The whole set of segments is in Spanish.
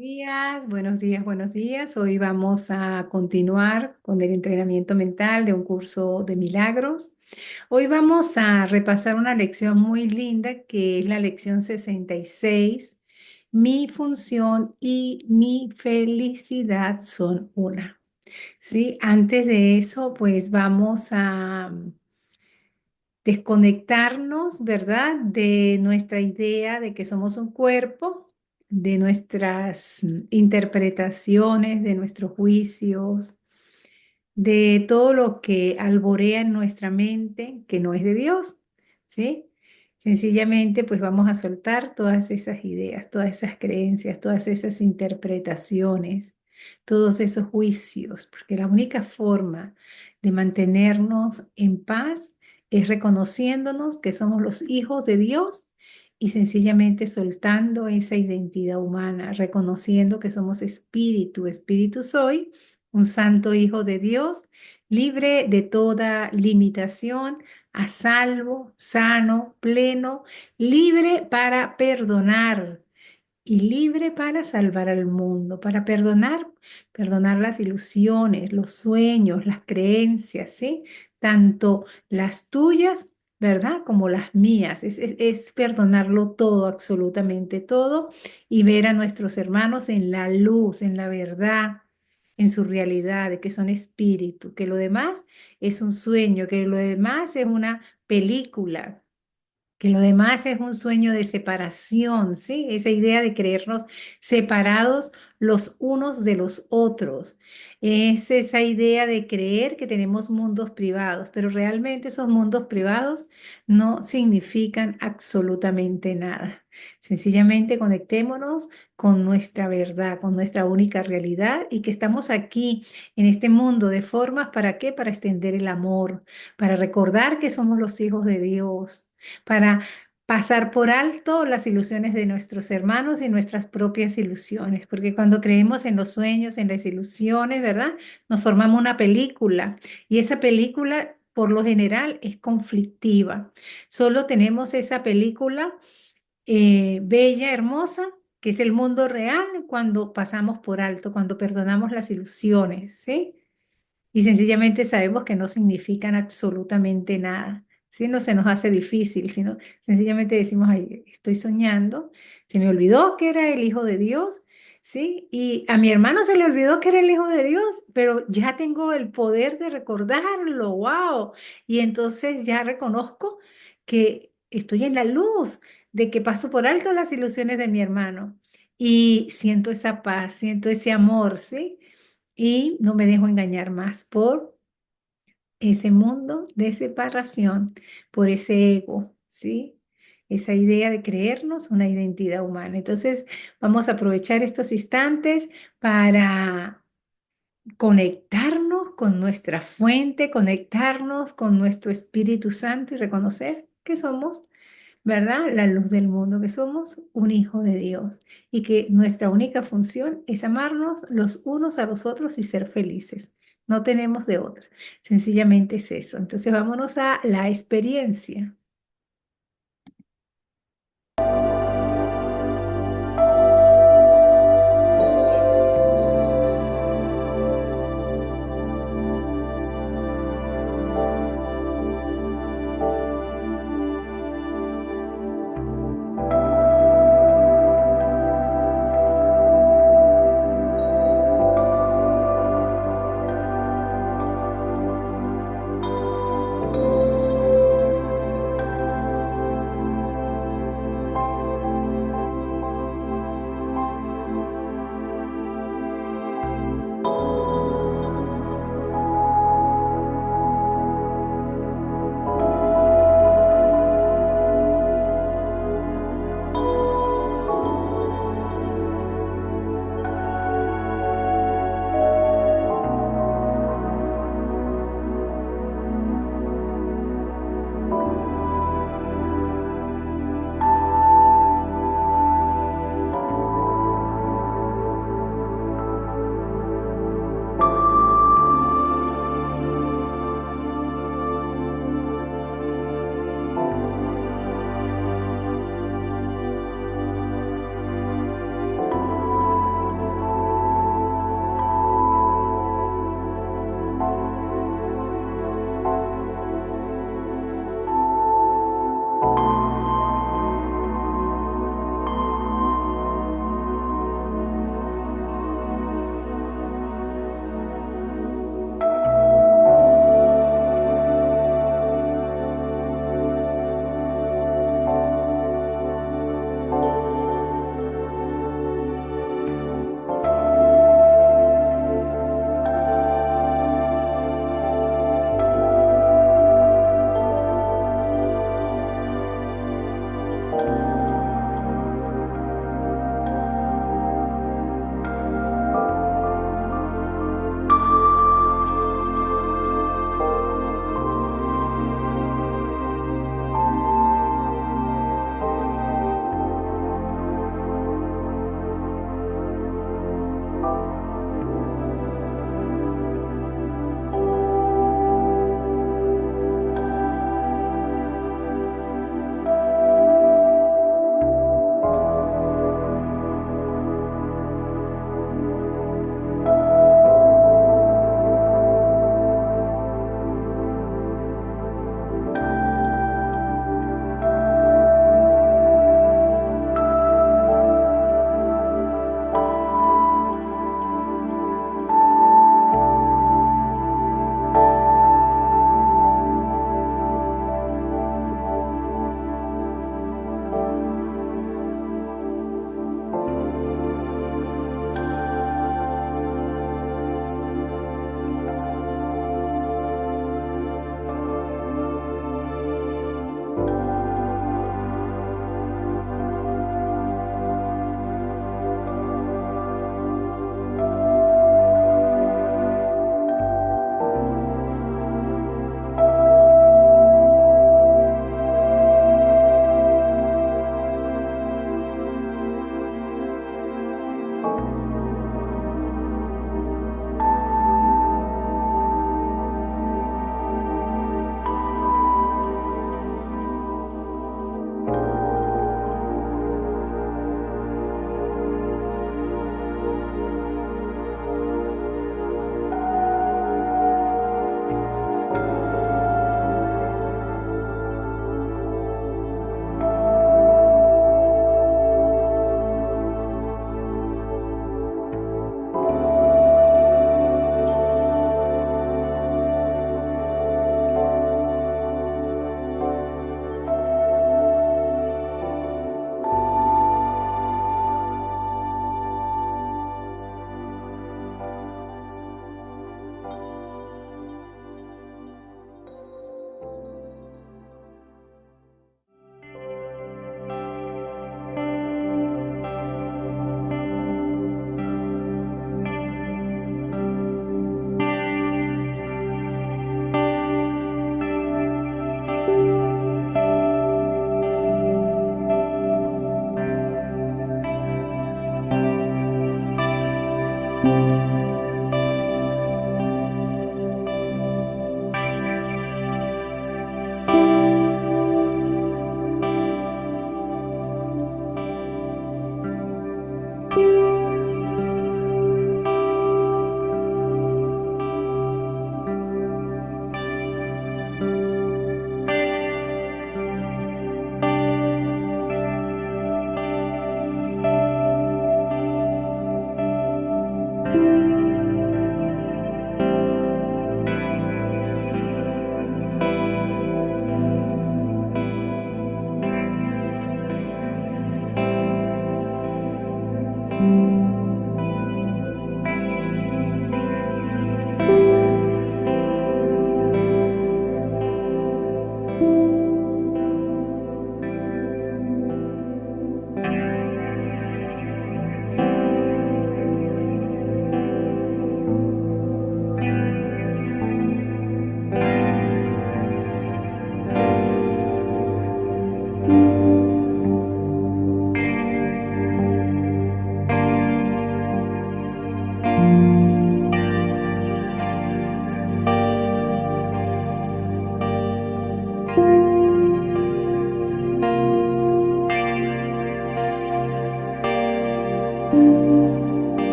Días, buenos días, buenos días. Hoy vamos a continuar con el entrenamiento mental de un curso de milagros. Hoy vamos a repasar una lección muy linda que es la lección 66. Mi función y mi felicidad son una. ¿Sí? Antes de eso, pues vamos a desconectarnos, ¿verdad? De nuestra idea de que somos un cuerpo, de nuestras interpretaciones, de nuestros juicios, de todo lo que alborea en nuestra mente que no es de Dios, ¿sí? Sencillamente, pues vamos a soltar todas esas ideas, todas esas creencias, todas esas interpretaciones, todos esos juicios, porque la única forma de mantenernos en paz es reconociéndonos que somos los hijos de Dios y sencillamente soltando esa identidad humana, reconociendo que somos espíritu, espíritu soy un santo Hijo de Dios, libre de toda limitación, a salvo, sano, pleno, libre para perdonar y libre para salvar al mundo, para perdonar las ilusiones, los sueños, las creencias, ¿sí? Tanto las tuyas, ¿verdad? Como las mías. Es perdonarlo todo, absolutamente todo, y ver a nuestros hermanos en la luz, en la verdad, en su realidad, de que son espíritu, que lo demás es un sueño, que lo demás es una película, que lo demás es un sueño de separación, ¿sí? Esa idea de creernos separados los unos de los otros. Es esa idea de creer que tenemos mundos privados, pero realmente esos mundos privados no significan absolutamente nada. Sencillamente conectémonos con nuestra verdad, con nuestra única realidad y que estamos aquí en este mundo de formas, ¿para qué? Para extender el amor, para recordar que somos los hijos de Dios, para pasar por alto las ilusiones de nuestros hermanos y nuestras propias ilusiones, porque cuando creemos en los sueños, en las ilusiones, ¿verdad? Nos formamos una película y esa película por lo general es conflictiva. Solo tenemos esa película bella, hermosa, que es el mundo real cuando pasamos por alto, cuando perdonamos las ilusiones, ¿sí? Y sencillamente sabemos que no significan absolutamente nada. ¿Sí? No se nos hace difícil, sino sencillamente decimos, ay, estoy soñando, se me olvidó que era el Hijo de Dios, ¿sí? Y a mi hermano se le olvidó que era el Hijo de Dios, pero ya tengo el poder de recordarlo, wow. Y entonces ya reconozco que estoy en la luz, de que paso por alto las ilusiones de mi hermano y siento esa paz, siento ese amor, ¿sí? Y no me dejo engañar más por ese mundo de separación, por ese ego, ¿sí? Esa idea de creernos una identidad humana. Entonces, vamos a aprovechar estos instantes para conectarnos con nuestra fuente, conectarnos con nuestro Espíritu Santo y reconocer que somos, ¿verdad? La luz del mundo, que somos un hijo de Dios y que nuestra única función es amarnos los unos a los otros y ser felices. No tenemos de otra. Sencillamente es eso. Entonces vámonos a la experiencia.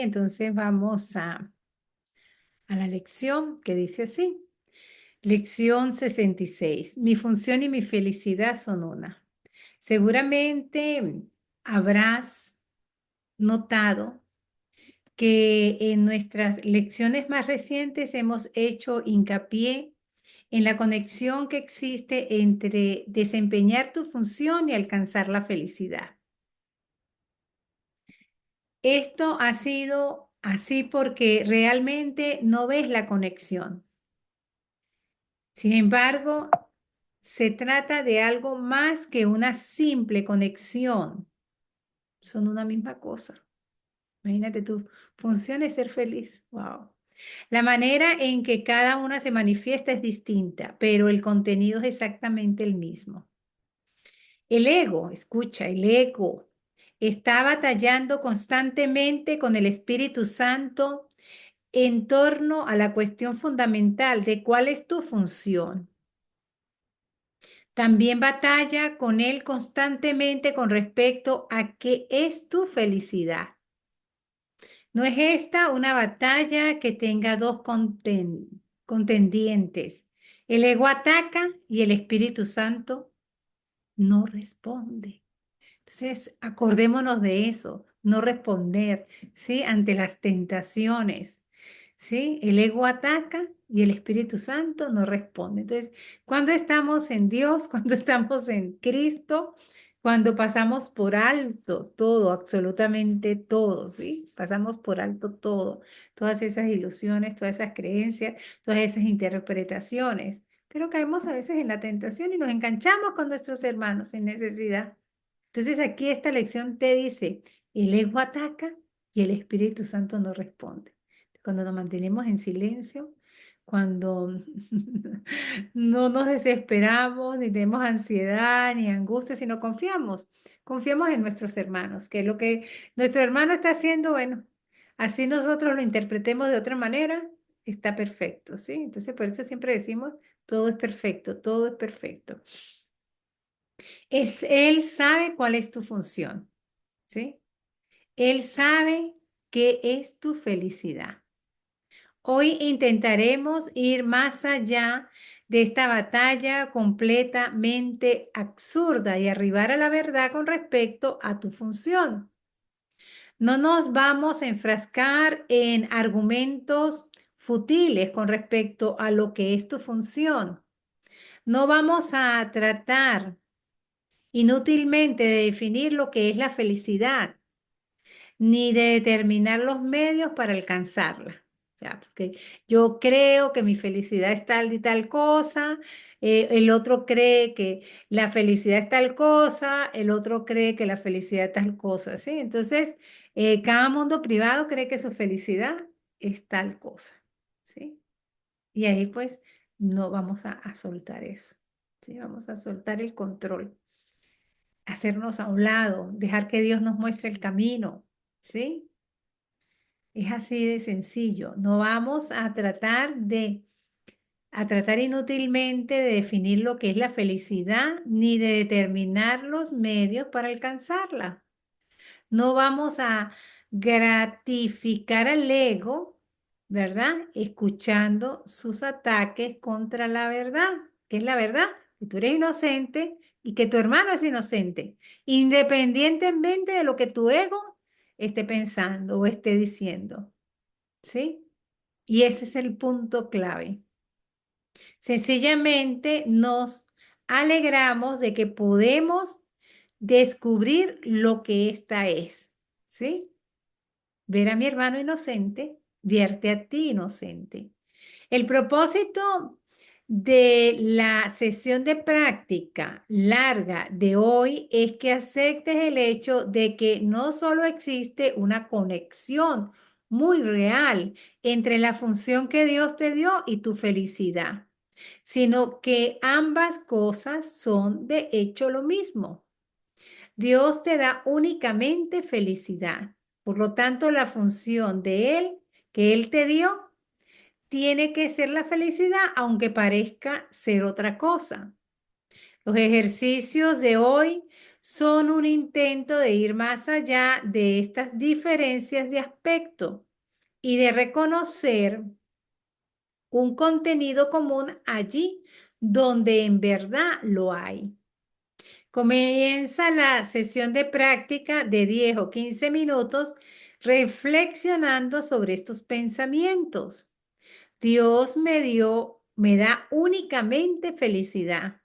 Entonces vamos a la lección que dice así. Lección 66. Mi función y mi felicidad son una. Seguramente habrás notado que en nuestras lecciones más recientes hemos hecho hincapié en la conexión que existe entre desempeñar tu función y alcanzar la felicidad. Esto ha sido así porque realmente no ves la conexión. Sin embargo, se trata de algo más que una simple conexión. Son una misma cosa. Imagínate, tu función es ser feliz. Wow. La manera en que cada una se manifiesta es distinta, pero el contenido es exactamente el mismo. El ego, escucha, el ego está batallando constantemente con el Espíritu Santo en torno a la cuestión fundamental de cuál es tu función. También batalla con él constantemente con respecto a qué es tu felicidad. No es esta una batalla que tenga dos contendientes. El ego ataca y el Espíritu Santo no responde. Entonces, acordémonos de eso, no responder, ¿sí? Ante las tentaciones, ¿sí? El ego ataca y el Espíritu Santo no responde. Entonces, cuando estamos en Dios, cuando estamos en Cristo, cuando pasamos por alto todo, absolutamente todo, ¿sí? Pasamos por alto todo, todas esas ilusiones, todas esas creencias, todas esas interpretaciones. Pero caemos a veces en la tentación y nos enganchamos con nuestros hermanos sin necesidad. Entonces aquí esta lección te dice, el ego ataca y el Espíritu Santo no responde. Cuando nos mantenemos en silencio, cuando no nos desesperamos, ni tenemos ansiedad, ni angustia, sino confiamos en nuestros hermanos, que lo que nuestro hermano está haciendo, bueno, así nosotros lo interpretemos de otra manera, está perfecto, ¿sí? Entonces por eso siempre decimos, todo es perfecto, todo es perfecto. Él sabe cuál es tu función, ¿sí? Él sabe qué es tu felicidad. Hoy intentaremos ir más allá de esta batalla completamente absurda y arribar a la verdad con respecto a tu función. No nos vamos a enfrascar en argumentos futiles con respecto a lo que es tu función. No vamos a tratar inútilmente de definir lo que es la felicidad, ni de determinar los medios para alcanzarla. O sea, porque yo creo que mi felicidad es tal y tal cosa, el otro cree que la felicidad es tal cosa, el otro cree que la felicidad es tal cosa, ¿sí? Entonces, cada mundo privado cree que su felicidad es tal cosa, ¿sí? Y ahí pues no vamos a soltar eso, ¿sí? Vamos a soltar el control, hacernos a un lado, dejar que Dios nos muestre el camino, ¿sí? Es así de sencillo. No vamos a tratar inútilmente de definir lo que es la felicidad ni de determinar los medios para alcanzarla. No vamos a gratificar al ego, ¿verdad? Escuchando sus ataques contra la verdad. ¿Qué es la verdad? Que tú eres inocente y que tu hermano es inocente, independientemente de lo que tu ego esté pensando o esté diciendo. ¿Sí? Y ese es el punto clave. Sencillamente nos alegramos de que podemos descubrir lo que ésta es. ¿Sí? Ver a mi hermano inocente, verte a ti inocente. El propósito de la sesión de práctica larga de hoy es que aceptes el hecho de que no solo existe una conexión muy real entre la función que Dios te dio y tu felicidad, sino que ambas cosas son de hecho lo mismo. Dios te da únicamente felicidad. Por lo tanto, la función de Él que Él te dio tiene que ser la felicidad, aunque parezca ser otra cosa. Los ejercicios de hoy son un intento de ir más allá de estas diferencias de aspecto y de reconocer un contenido común allí donde en verdad lo hay. Comienza la sesión de práctica de 10 o 15 minutos reflexionando sobre estos pensamientos. Dios me da únicamente felicidad.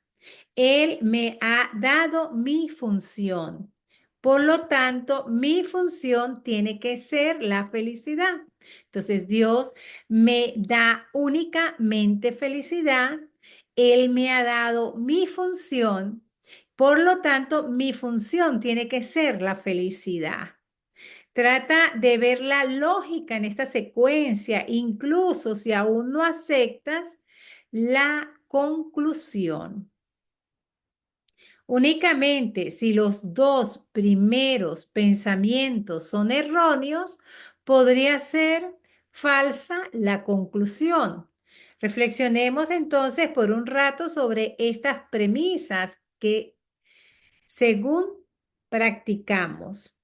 Él me ha dado mi función. Por lo tanto, mi función tiene que ser la felicidad. Entonces, Dios me da únicamente felicidad. Él me ha dado mi función. Por lo tanto, mi función tiene que ser la felicidad. Trata de ver la lógica en esta secuencia, incluso si aún no aceptas la conclusión. Únicamente si los dos primeros pensamientos son erróneos, podría ser falsa la conclusión. Reflexionemos entonces por un rato sobre estas premisas que según practicamos.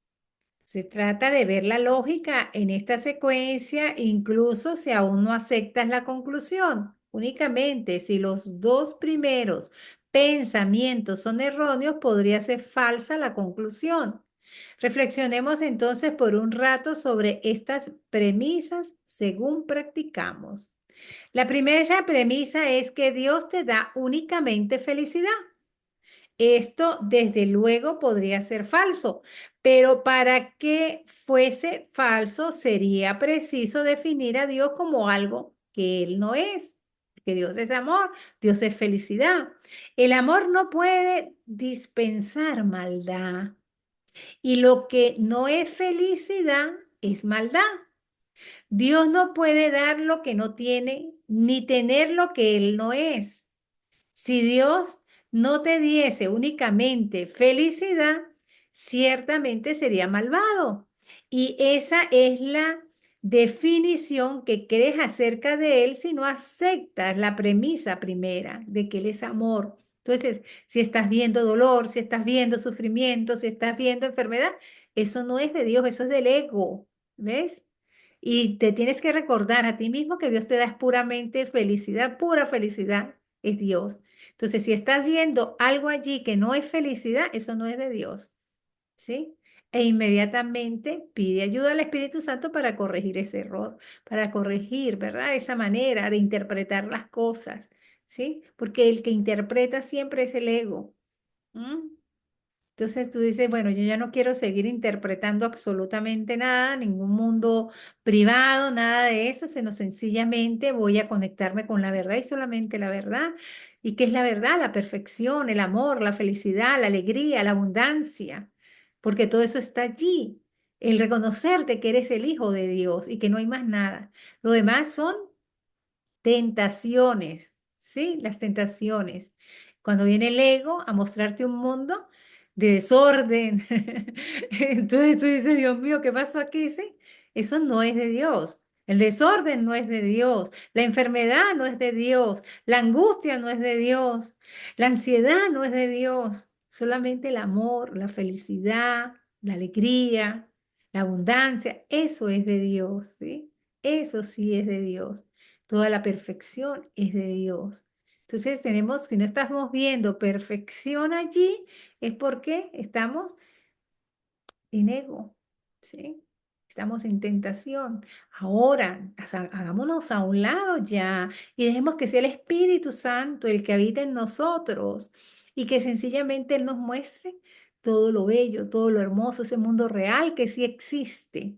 Se trata de ver la lógica en esta secuencia, incluso si aún no aceptas la conclusión. Únicamente si los dos primeros pensamientos son erróneos, podría ser falsa la conclusión. Reflexionemos entonces por un rato sobre estas premisas según practicamos. La primera premisa es que Dios te da únicamente felicidad. Esto, desde luego, podría ser falso, pero para que fuese falso sería preciso definir a Dios como algo que Él no es, que Dios es amor, Dios es felicidad. El amor no puede dispensar maldad y lo que no es felicidad es maldad. Dios no puede dar lo que no tiene, ni tener lo que Él no es. Si Dios no te diese únicamente felicidad, ciertamente sería malvado. Y esa es la definición que crees acerca de Él si no aceptas la premisa primera de que Él es amor. Entonces, si estás viendo dolor, si estás viendo sufrimiento, si estás viendo enfermedad, eso no es de Dios, eso es del ego. ¿Ves? Y te tienes que recordar a ti mismo que Dios te da es puramente felicidad, pura felicidad es Dios. Entonces, si estás viendo algo allí que no es felicidad, eso no es de Dios, ¿sí? E inmediatamente pide ayuda al Espíritu Santo para corregir ese error, para corregir, ¿verdad? Esa manera de interpretar las cosas, ¿sí? Porque el que interpreta siempre es el ego. ¿M? Entonces tú dices, bueno, yo ya no quiero seguir interpretando absolutamente nada, ningún mundo privado, nada de eso, sino sencillamente voy a conectarme con la verdad y solamente la verdad. ¿Y qué es la verdad? La perfección, el amor, la felicidad, la alegría, la abundancia, porque todo eso está allí. El reconocerte que eres el hijo de Dios y que no hay más nada. Lo demás son tentaciones, ¿sí? Las tentaciones. Cuando viene el ego a mostrarte un mundo de desorden, entonces tú dices, Dios mío, ¿qué pasó aquí? ¿Sí? Eso no es de Dios. El desorden no es de Dios. La enfermedad no es de Dios. La angustia no es de Dios. La ansiedad no es de Dios. Solamente el amor, la felicidad, la alegría, la abundancia, eso es de Dios, ¿sí? Eso sí es de Dios. Toda la perfección es de Dios. Entonces tenemos, si no estamos viendo perfección allí, es porque estamos en ego, ¿sí? Estamos en tentación. Ahora, hagámonos a un lado ya y dejemos que sea el Espíritu Santo el que habita en nosotros y que sencillamente Él nos muestre todo lo bello, todo lo hermoso, ese mundo real que sí existe,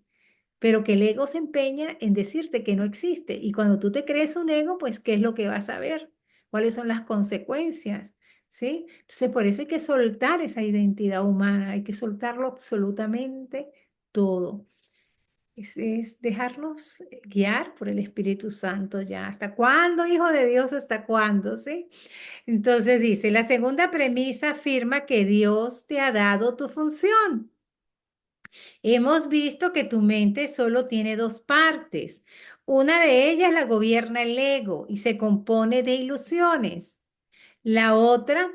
pero que el ego se empeña en decirte que no existe. Y cuando tú te crees un ego, pues, ¿qué es lo que vas a ver? ¿Cuáles son las consecuencias? ¿Sí? Entonces, por eso hay que soltar esa identidad humana, hay que soltarlo absolutamente todo. Es dejarnos guiar por el Espíritu Santo ya. ¿Hasta cuándo, hijo de Dios? ¿Hasta cuándo? ¿Sí? Entonces dice, la segunda premisa afirma que Dios te ha dado tu función. Hemos visto que tu mente solo tiene dos partes. Una de ellas la gobierna el ego y se compone de ilusiones. La otra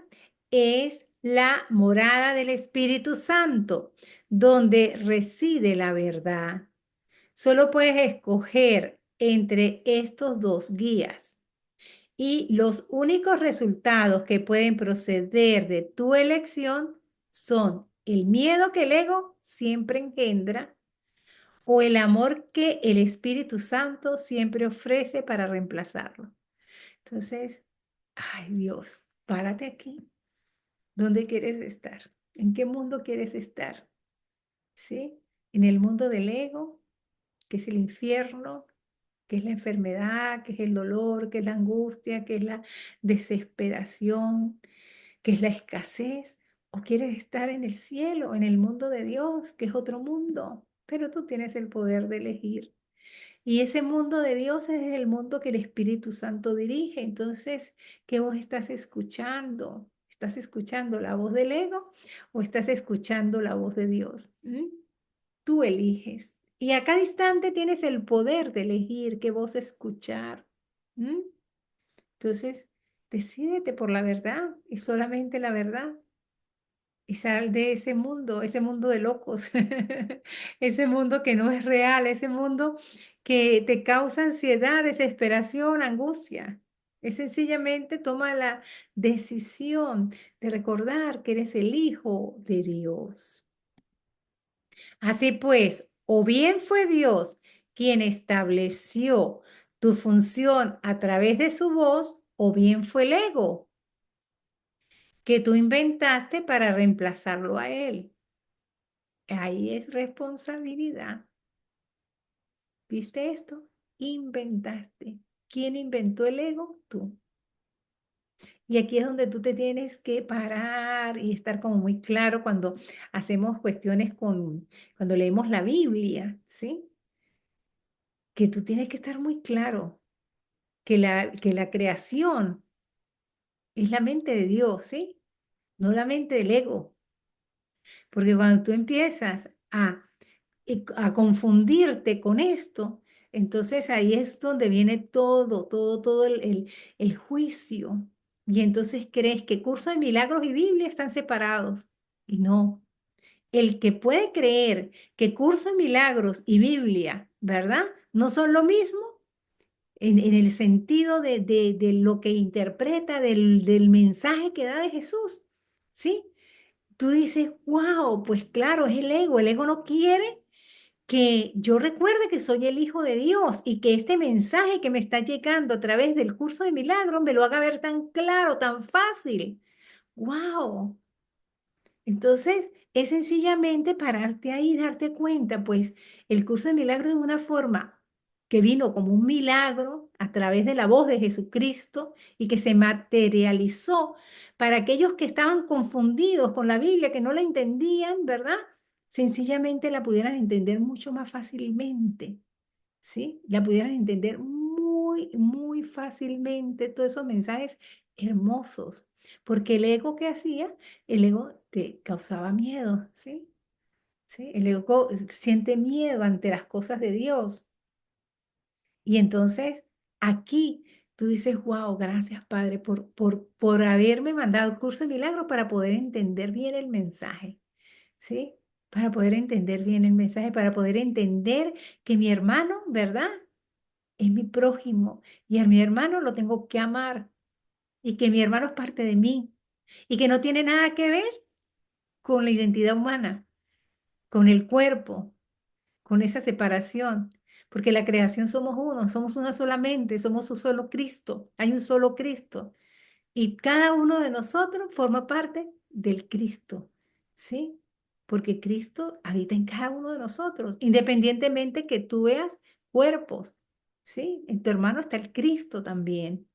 es la morada del Espíritu Santo, donde reside la verdad. Solo puedes escoger entre estos dos guías y los únicos resultados que pueden proceder de tu elección son el miedo que el ego siempre engendra o el amor que el Espíritu Santo siempre ofrece para reemplazarlo. Entonces, ay Dios, párate aquí. ¿Dónde quieres estar? ¿En qué mundo quieres estar? ¿Sí? ¿En el mundo del ego, que es el infierno, que es la enfermedad, que es el dolor, que es la angustia, que es la desesperación, que es la escasez? ¿O quieres estar en el cielo, en el mundo de Dios, que es otro mundo? Pero tú tienes el poder de elegir. Y ese mundo de Dios es el mundo que el Espíritu Santo dirige. Entonces, ¿qué vos estás escuchando? ¿Estás escuchando la voz del ego o estás escuchando la voz de Dios? ¿Mm? Tú eliges. Y a cada instante tienes el poder de elegir qué voz escuchar. ¿Mm? Entonces, decídete por la verdad y solamente la verdad. Y sal de ese mundo de locos, ese mundo que no es real, ese mundo que te causa ansiedad, desesperación, angustia. Es sencillamente toma la decisión de recordar que eres el Hijo de Dios. Así pues, o bien fue Dios quien estableció tu función a través de su voz, o bien fue el ego que tú inventaste para reemplazarlo a él. Ahí es responsabilidad. ¿Viste esto? Inventaste. ¿Quién inventó el ego? Tú. Y aquí es donde tú te tienes que parar y estar como muy claro cuando hacemos cuestiones cuando leemos la Biblia, ¿sí? Que tú tienes que estar muy claro que la creación es la mente de Dios, ¿sí? No la mente del ego. Porque cuando tú empiezas a confundirte con esto, entonces ahí es donde viene todo el juicio. Y entonces crees que curso de milagros y Biblia están separados. Y no, el que puede creer que curso de milagros y Biblia, ¿verdad? No son lo mismo en el sentido de lo que interpreta del mensaje que da de Jesús, ¿sí? Tú dices, wow, pues claro, es el ego no quiere que yo recuerde que soy el Hijo de Dios y que este mensaje que me está llegando a través del curso de milagros me lo haga ver tan claro, tan fácil. ¡Wow! Entonces, es sencillamente pararte ahí y darte cuenta, pues el curso de milagros es una forma que vino como un milagro a través de la voz de Jesucristo y que se materializó para aquellos que estaban confundidos con la Biblia, que no la entendían, ¿verdad? Sencillamente la pudieran entender mucho más fácilmente. ¿Sí? La pudieran entender muy, muy fácilmente todos esos mensajes hermosos, porque el ego que hacía, el ego te causaba miedo, ¿sí? ¿Sí? El ego siente miedo ante las cosas de Dios. Y entonces aquí tú dices, wow, gracias Padre por haberme mandado el curso de milagros para poder entender bien el mensaje, ¿sí? Para poder entender bien el mensaje, para poder entender que mi hermano, ¿verdad? Es mi prójimo y a mi hermano lo tengo que amar y que mi hermano es parte de mí y que no tiene nada que ver con la identidad humana, con el cuerpo, con esa separación, porque la creación somos uno, somos una sola mente, somos un solo Cristo, hay un solo Cristo y cada uno de nosotros forma parte del Cristo, ¿sí? Porque Cristo habita en cada uno de nosotros, independientemente que tú veas cuerpos, ¿sí? En tu hermano está el Cristo también.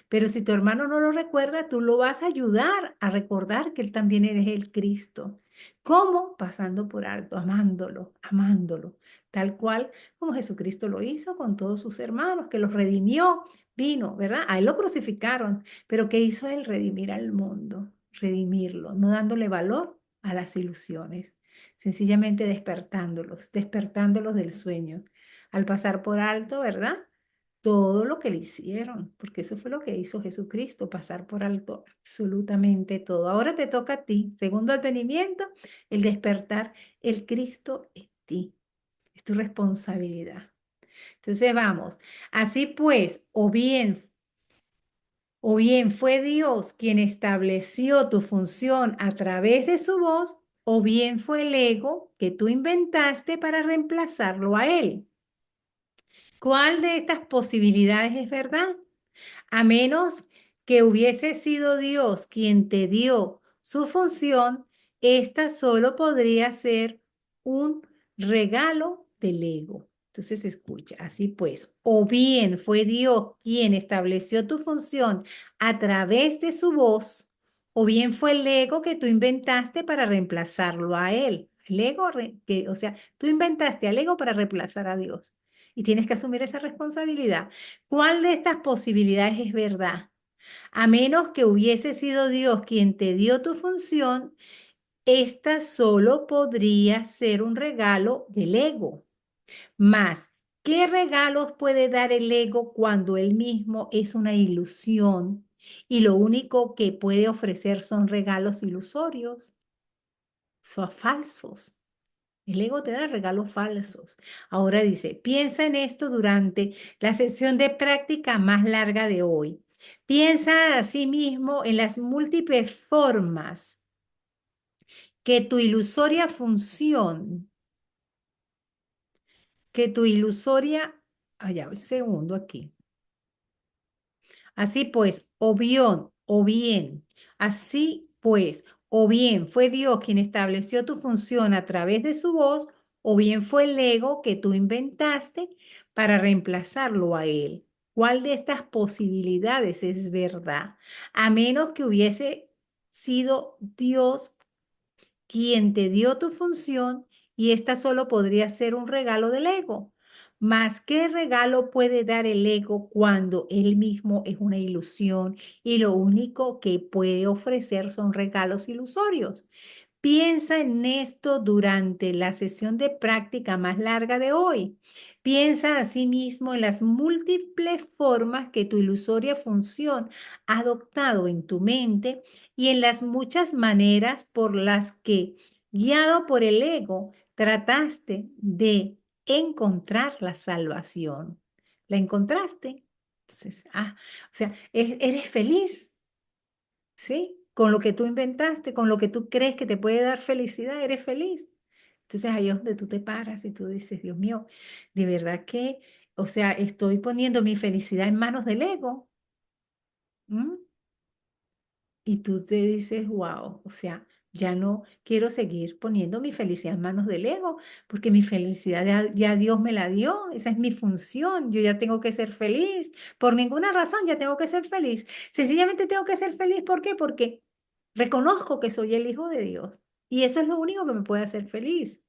Pero si tu hermano no lo recuerda, tú lo vas a ayudar a recordar que él también es el Cristo. ¿Cómo? Pasando por alto, amándolo, amándolo, tal cual como Jesucristo lo hizo con todos sus hermanos, que los redimió, vino, ¿verdad? A él lo crucificaron, pero ¿qué hizo él? Redimir al mundo, redimirlo, no dándole valor a las ilusiones, sencillamente despertándolos, despertándolos del sueño. Al pasar por alto, ¿verdad? todo lo que le hicieron, porque eso fue lo que hizo Jesucristo, pasar por alto absolutamente todo. Ahora te toca a ti, segundo advenimiento, el despertar el Cristo en ti. Es tu responsabilidad. Entonces vamos, así pues, o bien fue Dios quien estableció tu función a través de su voz, o bien fue el ego que tú inventaste para reemplazarlo a él. ¿Cuál de estas posibilidades es verdad? A menos que hubiese sido Dios quien te dio su función, esta solo podría ser un regalo del ego. Entonces escucha, así pues, o bien fue Dios quien estableció tu función a través de su voz, o bien fue el ego que tú inventaste para reemplazarlo a él. El ego, o sea, tú inventaste al ego para reemplazar a Dios y tienes que asumir esa responsabilidad. ¿Cuál de estas posibilidades es verdad? A menos que hubiese sido Dios quien te dio tu función, esta solo podría ser un regalo del ego. Más, ¿qué regalos puede dar el ego cuando él mismo es una ilusión y lo único que puede ofrecer son regalos ilusorios, son falsos? El ego te da regalos falsos. Ahora dice, piensa en esto durante la sesión de práctica más larga de hoy. Piensa asimismo en las múltiples formas que tu ilusoria función, que tu ilusoria, allá, un segundo aquí. Así pues, así pues, o bien fue Dios quien estableció tu función a través de su voz, o bien fue el ego que tú inventaste para reemplazarlo a él. ¿Cuál de estas posibilidades es verdad? A menos que hubiese sido Dios quien te dio tu función y esta solo podría ser un regalo del ego. Mas, ¿qué regalo puede dar el ego cuando él mismo es una ilusión y lo único que puede ofrecer son regalos ilusorios? Piensa en esto durante la sesión de práctica más larga de hoy. Piensa asimismo en las múltiples formas que tu ilusoria función ha adoptado en tu mente y en las muchas maneras por las que, guiado por el ego, trataste de encontrar la salvación. ¿La encontraste? Entonces, o sea, eres feliz. ¿Sí? Con lo que tú inventaste, con lo que tú crees que te puede dar felicidad, eres feliz. Entonces ahí es donde tú te paras y tú dices, Dios mío, de verdad que, o sea, estoy poniendo mi felicidad en manos del ego. ¿M? Y tú te dices, wow, o sea, ya no quiero seguir poniendo mi felicidad en manos del ego, porque mi felicidad ya Dios me la dio, esa es mi función, yo ya tengo que ser feliz, por ninguna razón ya tengo que ser feliz. Sencillamente tengo que ser feliz, ¿por qué? Porque reconozco que soy el hijo de Dios y eso es lo único que me puede hacer feliz.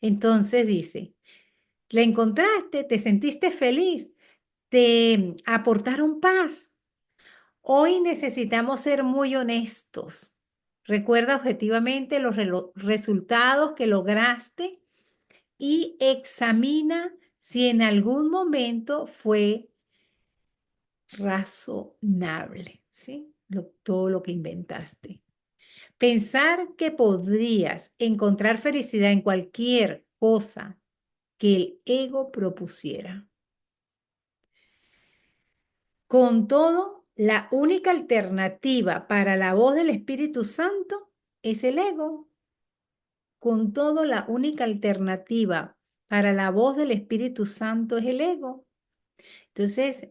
Entonces dice, la encontraste, te sentiste feliz, te aportaron paz. Hoy necesitamos ser muy honestos. Recuerda objetivamente los resultados que lograste y examina si en algún momento fue razonable, ¿sí? Todo lo que inventaste. Pensar que podrías encontrar felicidad en cualquier cosa que el ego propusiera. Con todo, la única alternativa para la voz del Espíritu Santo es el ego. Con todo, la única alternativa para la voz del Espíritu Santo es el ego. Entonces,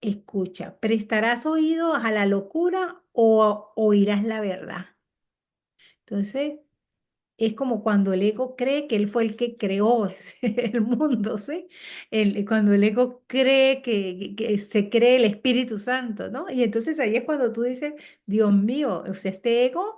escucha, ¿prestarás oídos a la locura o oirás la verdad? Entonces, es como cuando el ego cree que él fue el que creó el mundo, ¿sí? Cuando el ego cree que se cree el Espíritu Santo, ¿no? Y entonces ahí es cuando tú dices, Dios mío, o sea, este ego,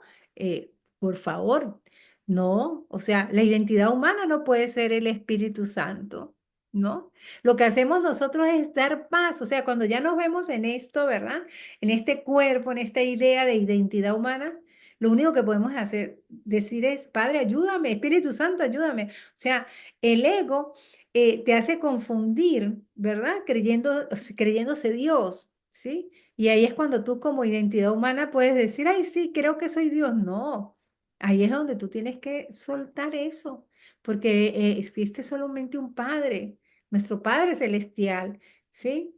por favor, no, o sea, la identidad humana no puede ser el Espíritu Santo, ¿no? Lo que hacemos nosotros es dar paso, o sea, cuando ya nos vemos en esto, ¿verdad? En este cuerpo, en esta idea de identidad humana. Lo único que podemos hacer, decir es, Padre, ayúdame, Espíritu Santo, ayúdame. O sea, el ego te hace confundir, ¿verdad? Creyéndose Dios, ¿sí? Y ahí es cuando tú como identidad humana puedes decir, ay, sí, creo que soy Dios. No, ahí es donde tú tienes que soltar eso, porque existe solamente un Padre, nuestro Padre celestial, ¿sí?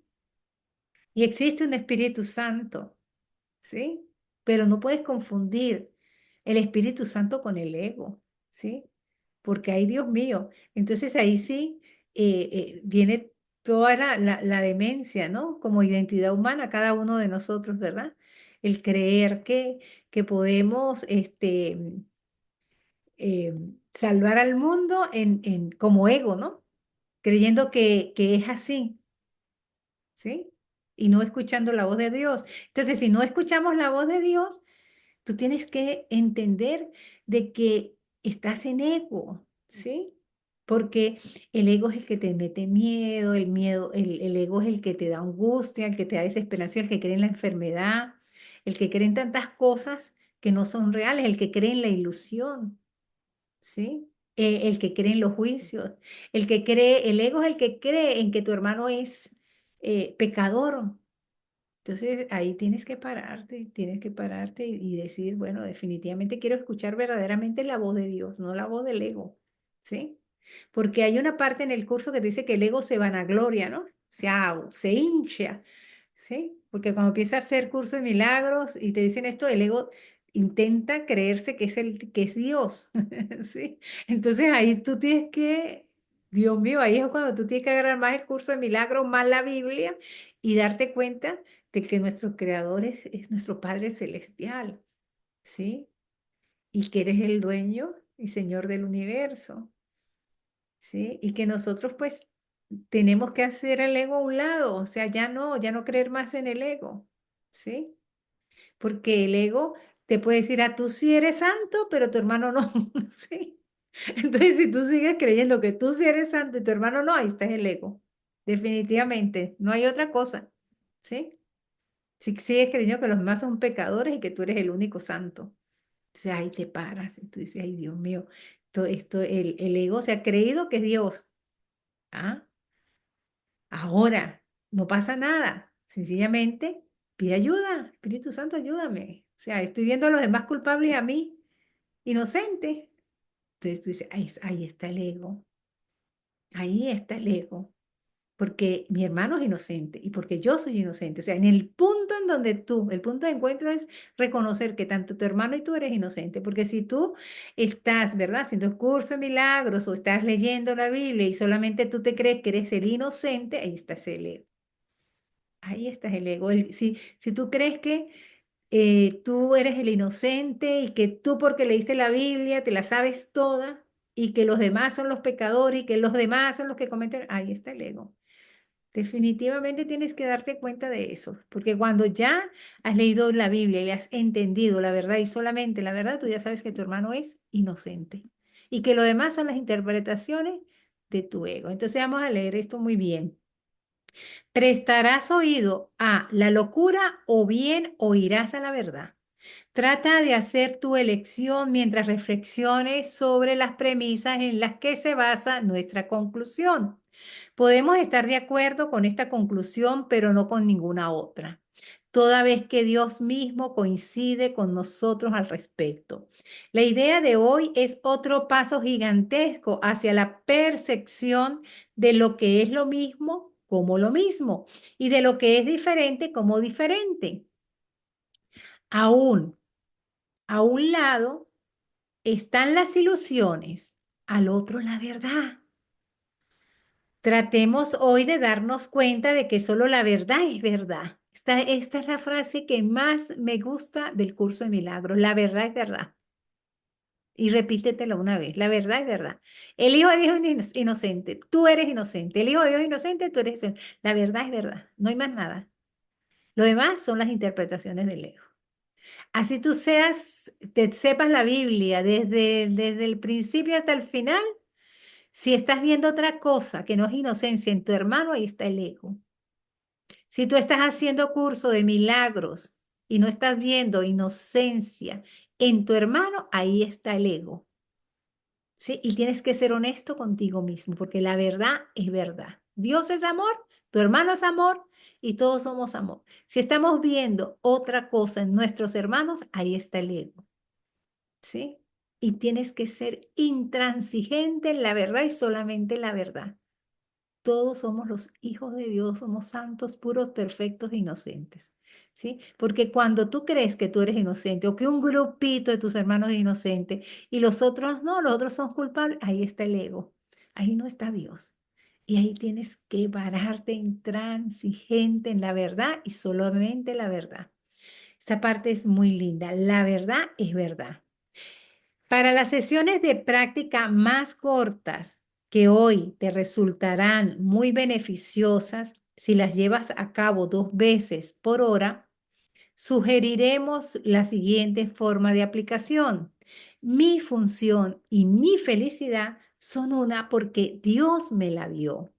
Y existe un Espíritu Santo. ¿Sí? Pero no puedes confundir el Espíritu Santo con el ego, ¿sí? Porque ahí, Dios mío, entonces ahí sí viene toda la demencia, ¿no? Como identidad humana, cada uno de nosotros, ¿verdad? El creer que podemos salvar al mundo como ego, ¿no? Creyendo que es así, ¿sí? Y no escuchando la voz de Dios. Entonces, si no escuchamos la voz de Dios, tú tienes que entender de que estás en ego, ¿sí? Porque el ego es el que te mete miedo, el ego es el que te da angustia, el que te da desesperación, el que cree en la enfermedad, el que cree en tantas cosas que no son reales, el que cree en la ilusión, ¿sí? El que cree en los juicios, el ego es el que cree en que tu hermano es pecador. Entonces ahí tienes que pararte y decir, bueno, definitivamente quiero escuchar verdaderamente la voz de Dios, no la voz del ego, ¿sí? Porque hay una parte en el curso que dice que el ego se vanagloria, ¿no? Se hincha, ¿sí? Porque cuando empieza a hacer curso de milagros y te dicen esto, el ego intenta creerse que es Dios, ¿sí? Entonces ahí tú tienes que, Dios mío, ahí es cuando tú tienes que agarrar más el curso de milagros, más la Biblia y darte cuenta de que nuestro creador es nuestro Padre Celestial, ¿sí? Y que eres el dueño y Señor del universo, ¿sí? Y que nosotros pues tenemos que hacer el ego a un lado, o sea, ya no creer más en el ego, ¿sí? Porque el ego te puede decir, tú sí eres santo, pero tu hermano no, ¿sí? Entonces, si tú sigues creyendo que tú sí eres santo y tu hermano no, ahí está el ego. Definitivamente, no hay otra cosa, ¿sí? Si sigues creyendo que los demás son pecadores y que tú eres el único santo. Entonces ahí te paras y tú dices, ay Dios mío, el ego se ha creído que es Dios. ¿Ah? Ahora, no pasa nada. Sencillamente pide ayuda. Espíritu Santo, ayúdame. O sea, estoy viendo a los demás culpables y a mí inocente. Entonces tú dices, ahí está el ego. Ahí está el ego. Porque mi hermano es inocente y porque yo soy inocente. O sea, en el punto en donde el punto de encuentro es reconocer que tanto tu hermano y tú eres inocente. Porque si tú estás, ¿verdad?, haciendo el curso de milagros o estás leyendo la Biblia y solamente tú te crees que eres el inocente, ahí está el ego. Ahí está el ego. Si tú crees que tú eres el inocente y que tú porque leíste la Biblia te la sabes toda y que los demás son los pecadores y que los demás son los que cometen, ahí está el ego. Definitivamente tienes que darte cuenta de eso, porque cuando ya has leído la Biblia y has entendido la verdad y solamente la verdad, tú ya sabes que tu hermano es inocente y que lo demás son las interpretaciones de tu ego. Entonces vamos a leer esto muy bien. ¿Prestarás oído a la locura o bien oirás a la verdad? Trata de hacer tu elección mientras reflexiones sobre las premisas en las que se basa nuestra conclusión. Podemos estar de acuerdo con esta conclusión, pero no con ninguna otra, toda vez que Dios mismo coincide con nosotros al respecto. La idea de hoy es otro paso gigantesco hacia la percepción de lo que es lo mismo como lo mismo y de lo que es diferente como diferente. Aún, a un lado están las ilusiones, al otro la verdad. Tratemos hoy de darnos cuenta de que solo la verdad es verdad. Esta es la frase que más me gusta del curso de milagros. La verdad es verdad. Y repítetela una vez. La verdad es verdad. El Hijo de Dios es inocente. Tú eres inocente. El Hijo de Dios es inocente. Tú eres inocente. La verdad es verdad. No hay más nada. Lo demás son las interpretaciones del ego. Así tú te sepas la Biblia desde el principio hasta el final. Si estás viendo otra cosa que no es inocencia en tu hermano, ahí está el ego. Si tú estás haciendo curso de milagros y no estás viendo inocencia en tu hermano, ahí está el ego. ¿sí? Y tienes que ser honesto contigo mismo, porque la verdad es verdad. Dios es amor, tu hermano es amor y todos somos amor. Si estamos viendo otra cosa en nuestros hermanos, ahí está el ego, ¿sí? Y tienes que ser intransigente en la verdad y solamente la verdad. Todos somos los hijos de Dios, somos santos, puros, perfectos, inocentes. ¿Sí? Porque cuando tú crees que tú eres inocente o que un grupito de tus hermanos es inocente y los otros no, los otros son culpables, ahí está el ego. Ahí no está Dios. Y ahí tienes que pararte intransigente en la verdad y solamente la verdad. Esta parte es muy linda. La verdad es verdad. Para las sesiones de práctica más cortas que hoy te resultarán muy beneficiosas si las llevas a cabo 2 veces por hora, sugeriremos la siguiente forma de aplicación. Mi función y mi felicidad son una porque Dios me la dio.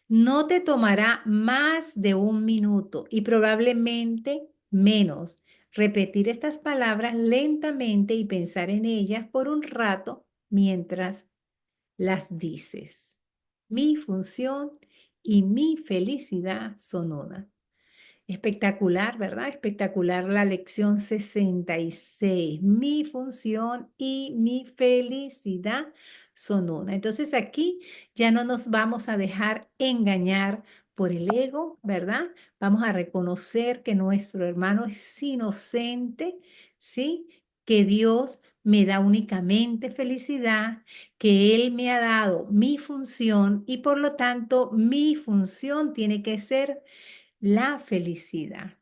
No te tomará más de 1 minuto y probablemente menos repetir estas palabras lentamente y pensar en ellas por un rato mientras las dices. Mi función y mi felicidad son una. Espectacular, ¿verdad? Espectacular la lección 66. Mi función y mi felicidad son una. Entonces aquí ya no nos vamos a dejar engañar por el ego, ¿verdad? Vamos a reconocer que nuestro hermano es inocente, ¿sí? Que Dios me da únicamente felicidad, que Él me ha dado mi función y por lo tanto mi función tiene que ser la felicidad.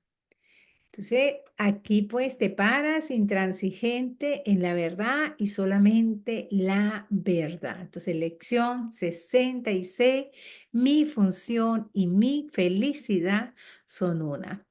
Entonces, aquí pues te paras intransigente en la verdad y solamente la verdad. Entonces, lección 66, mi función y mi felicidad son una.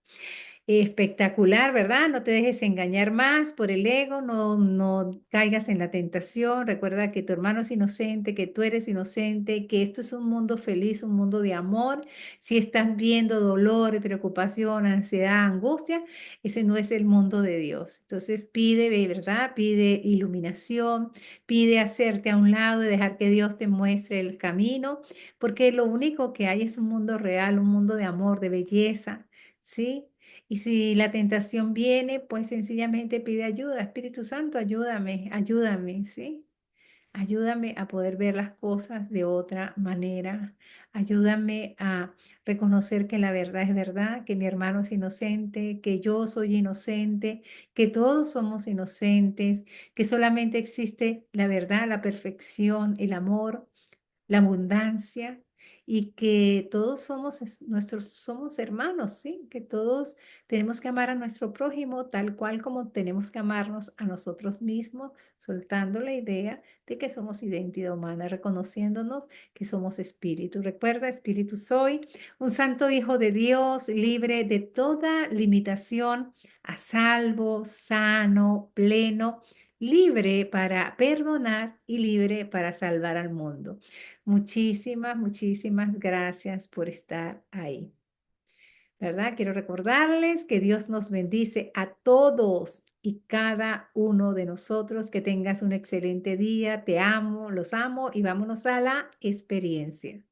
Espectacular, ¿verdad? No te dejes engañar más por el ego, no caigas en la tentación. Recuerda que tu hermano es inocente, que tú eres inocente, que esto es un mundo feliz, un mundo de amor. Si estás viendo dolor, preocupación, ansiedad, angustia, ese no es el mundo de Dios. Entonces pide, ¿verdad? Pide iluminación, pide hacerte a un lado y dejar que Dios te muestre el camino, porque lo único que hay es un mundo real, un mundo de amor, de belleza, ¿sí? Y si la tentación viene, pues sencillamente pide ayuda. Espíritu Santo, ayúdame, ayúdame, ¿sí? Ayúdame a poder ver las cosas de otra manera. Ayúdame a reconocer que la verdad es verdad, que mi hermano es inocente, que yo soy inocente, que todos somos inocentes, que solamente existe la verdad, la perfección, el amor, la abundancia y que todos somos nuestros somos hermanos, ¿sí? Que todos tenemos que amar a nuestro prójimo tal cual como tenemos que amarnos a nosotros mismos, soltando la idea de que somos identidad humana, reconociéndonos que somos espíritu. Recuerda, espíritu soy, un santo hijo de Dios, libre de toda limitación, a salvo, sano, pleno, libre para perdonar y libre para salvar al mundo. Muchísimas, muchísimas gracias por estar ahí, ¿verdad? Quiero recordarles que Dios nos bendice a todos y cada uno de nosotros. Que tengas un excelente día. Te amo, los amo y vámonos a la experiencia.